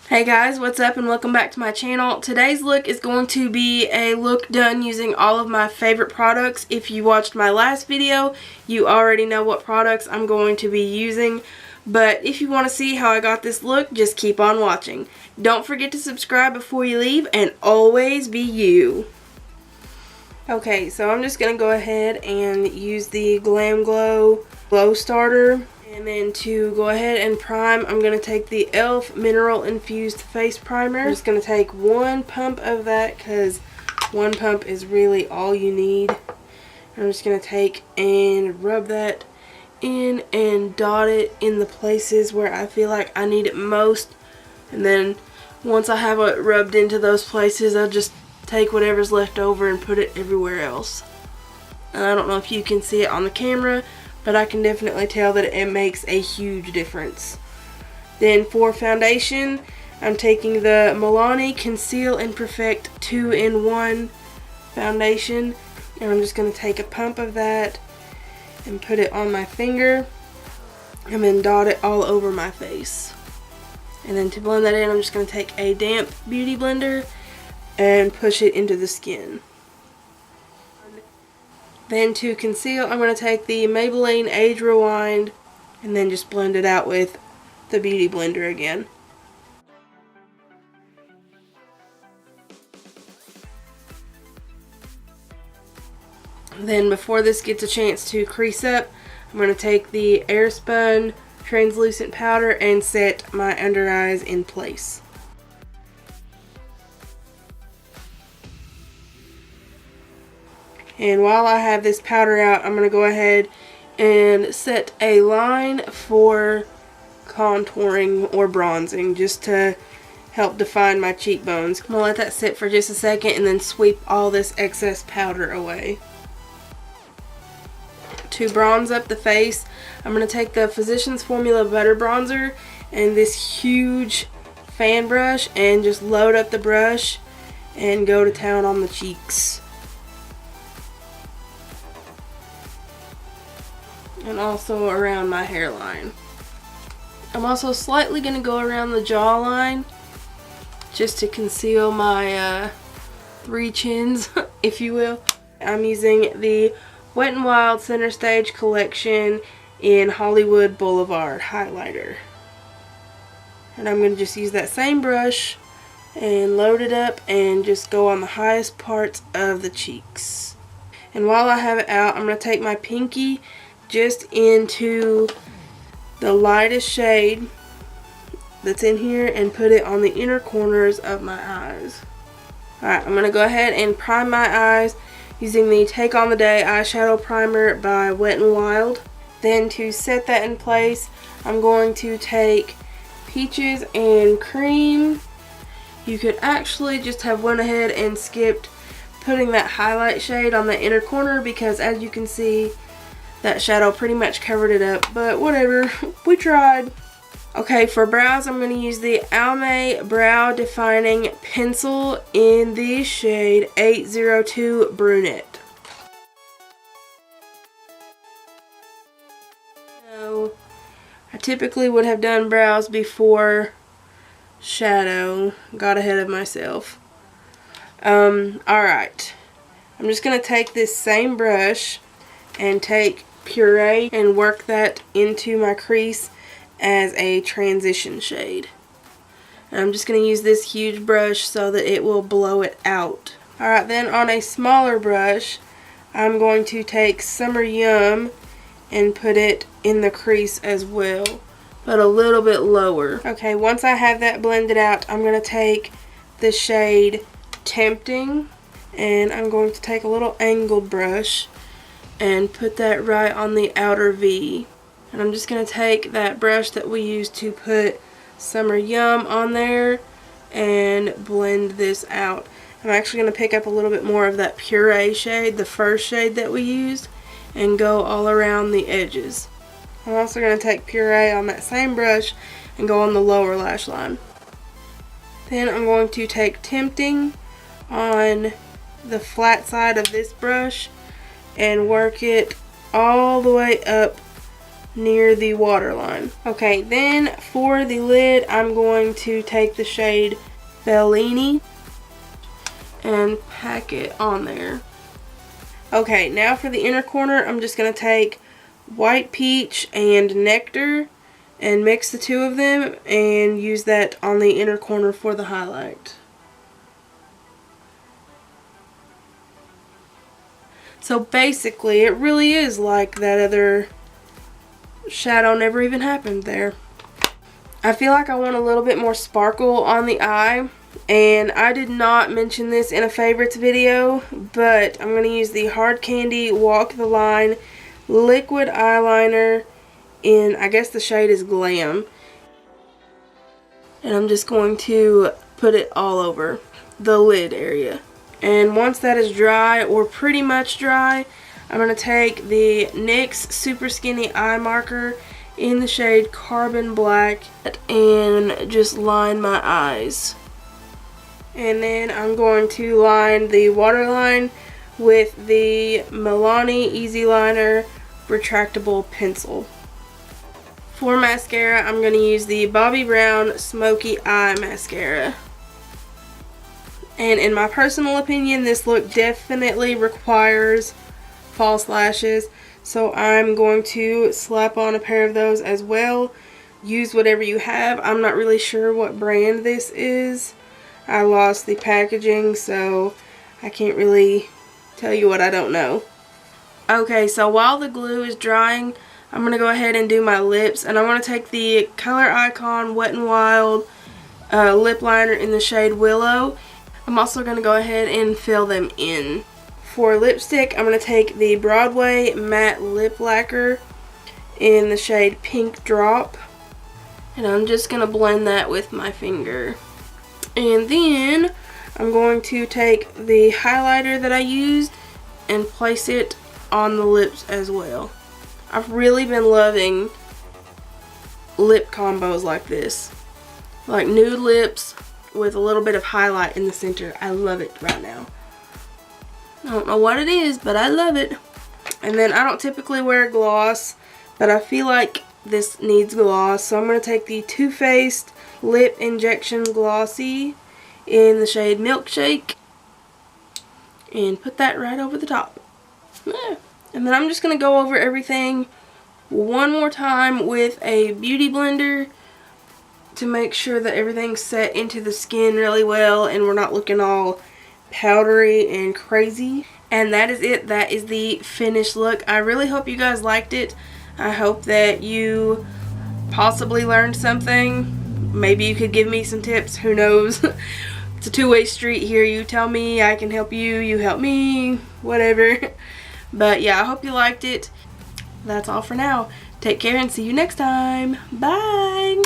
Hey guys, what's up and welcome back to my channel. Today's look is going to be a look done using all of my favorite products. If you watched my last video, you already know what products I'm going to be using. But if you want to see how I got this look, just keep on watching. Don't forget to subscribe before you leave and always be you. Okay, so I'm just going to go ahead and use the Glam Glow Glow Starter. And then to go ahead and prime, I'm going to take the e.l.f. Mineral Infused Face Primer. I'm just going to take one pump of that because one pump is really all you need. I'm just going to take and rub that in and dot it in the places where I feel like I need it most. And then once I have it rubbed into those places, I'll just take whatever's left over and put it everywhere else. And I don't know if you can see it on the camera, but I can definitely tell that it makes a huge difference. Then for foundation, I'm taking the Milani Conceal and Perfect 2-in-1 foundation, and I'm just going to take a pump of that and put it on my finger and then dot it all over my face. And then to blend that in, I'm just going to take a damp beauty blender and push it into the skin. Then to conceal, I'm going to take the Maybelline Age Rewind and then just blend it out with the Beauty Blender again. Then before this gets a chance to crease up, I'm going to take the Airspun Translucent Powder and set my under eyes in place. And while I have this powder out, I'm going to go ahead and set a line for contouring or bronzing, just to help define my cheekbones. I'm going to let that sit for just a second and then sweep all this excess powder away. To bronze up the face, I'm going to take the Physicians Formula Butter Bronzer and this huge fan brush and just load up the brush and go to town on the cheeks. And also around my hairline. I'm also slightly going to go around the jawline just to conceal my three chins, if you will. I'm using the Wet n Wild Center Stage Collection in Hollywood Boulevard highlighter. And I'm going to just use that same brush and load it up and just go on the highest parts of the cheeks. And while I have it out, I'm going to take my pinky just into the lightest shade that's in here and put it on the inner corners of my eyes. Alright, I'm going to go ahead and prime my eyes using the Take on the Day Eyeshadow Primer by Wet n Wild. Then to set that in place, I'm going to take Peaches and Cream. You could actually just have went ahead and skipped putting that highlight shade on the inner corner because as you can see, that shadow pretty much covered it up, but whatever, we tried. Okay, for brows, I'm going to use the Almay Brow Defining Pencil in the shade 802 Brunette. So, I typically would have done brows before shadow. Got ahead of myself. Alright. I'm just going to take this same brush and take Puree and work that into my crease as a transition shade. And I'm just going to use this huge brush so that it will blow it out. Alright, then on a smaller brush, I'm going to take Summer Yum and put it in the crease as well, but a little bit lower. Okay, once I have that blended out, I'm going to take the shade Tempting and I'm going to take a little angled brush and put that right on the outer V. And I'm just going to take that brush that we used to put Summer Yum on there and blend this out. I'm actually going to pick up a little bit more of that Puree shade, the first shade that we used, and go all around the edges. I'm also going to take Puree on that same brush and go on the lower lash line. Then I'm going to take Tempting on the flat side of this brush and work it all the way up near the waterline. Okay, then for the lid, I'm going to take the shade Bellini and pack it on there. Okay, now for the inner corner, I'm just going to take White Peach and Nectar and mix the two of them and use that on the inner corner for the highlight. So basically, it really is like that other shadow never even happened there. I feel like I want a little bit more sparkle on the eye, and I did not mention this in a favorites video, but I'm going to use the Hard Candy Walk the Line liquid eyeliner in, I guess the shade is Glam, and I'm just going to put it all over the lid area. And once that is dry, or pretty much dry, I'm going to take the NYX Super Skinny Eye Marker in the shade Carbon Black and just line my eyes. And then I'm going to line the waterline with the Milani Easy Liner retractable pencil. For mascara, I'm going to use the Bobbi Brown Smoky Eye Mascara. And in my personal opinion, this look definitely requires false lashes. So I'm going to slap on a pair of those as well. Use whatever you have. I'm not really sure what brand this is. I lost the packaging, so I can't really tell you what I don't know. Okay, so while the glue is drying, I'm going to go ahead and do my lips. And I'm going to take the Color Icon Wet n Wild lip liner in the shade Willow. I'm also going to go ahead and fill them in. For lipstick, I'm going to take the Broadway Matte Lip Lacquer in the shade Pink Drop. And I'm just going to blend that with my finger. And then I'm going to take the highlighter that I used and place it on the lips as well. I've really been loving lip combos like this. Like nude lips with a little bit of highlight in the center. I love it right now. I don't know what it is, but I love it. And then I don't typically wear gloss, but I feel like this needs gloss. So I'm going to take the Too Faced Lip Injection Glossy in the shade Milkshake and put that right over the top. And then I'm just going to go over everything one more time with a beauty blender to make sure that everything's set into the skin really well and we're not looking all powdery and crazy. And that is it. That is the finished look. I really hope you guys liked it. I hope that you possibly learned something. Maybe you could give me some tips. Who knows? It's a two-way street here. You tell me, I can help you. You help me. Whatever. But yeah, I hope you liked it. That's all for now. Take care and see you next time. Bye.